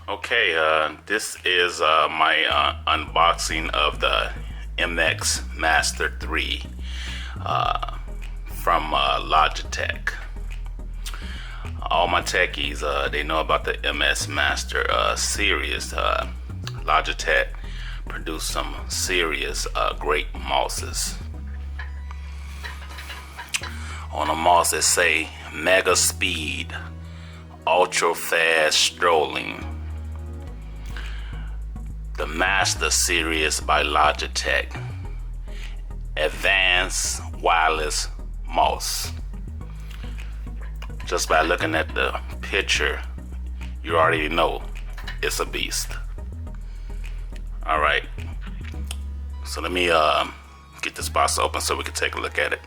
Okay, this is my unboxing of the MX Master 3 from Logitech. All my techies, they know about the MS Master series. Logitech produced some serious great mouses. On the mouse it say mega speed, ultra fast strolling. The Master series by Logitech, advanced wireless mouse. Just by looking at the picture, you already know it's a beast. All right, so let me get this box open so we can take a look at it.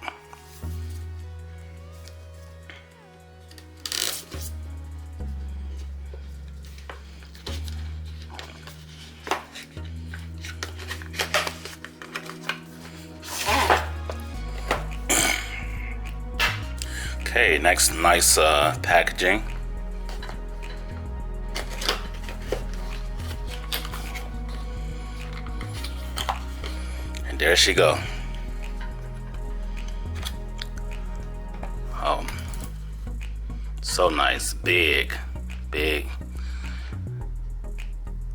Okay, nice packaging. And there she go. Oh, so nice, big.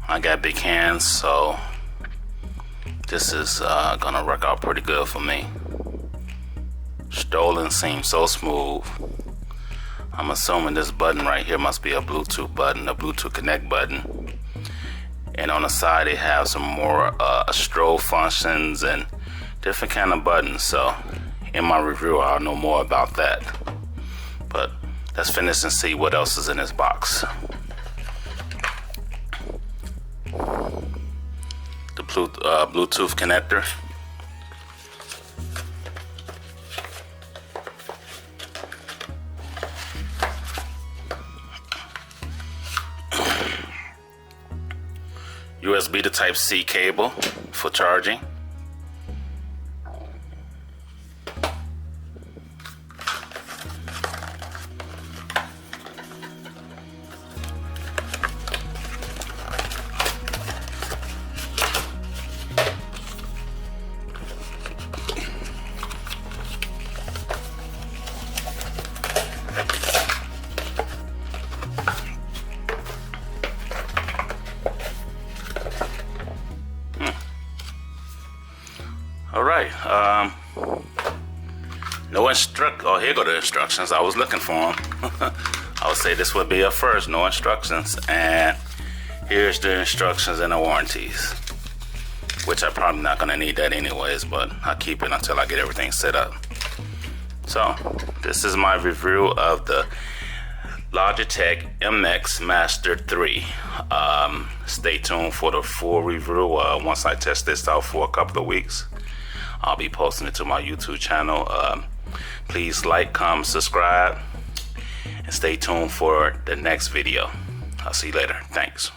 I got big hands, so this is gonna work out pretty good for me. Strolling seems so smooth. I'm assuming this button right here must be a Bluetooth button, a Bluetooth connect button. And on the side they have some more stroll functions and different kind of buttons. So in my review I'll know more about that. But let's finish and see what else is in this box. The Bluetooth connector. USB to Type-C cable for charging. All right, oh, here go the instructions. I was looking for them. I would say this would be a first, no instructions. And here's the instructions and the warranties, which I'm probably not gonna need that anyways, but I'll keep it until I get everything set up. So this is my review of the Logitech MX Master 3. Stay tuned for the full review. Once I test this out for a couple of weeks, I'll be posting it to my YouTube channel. Please like, comment, subscribe, and stay tuned for the next video. I'll see you later. Thanks.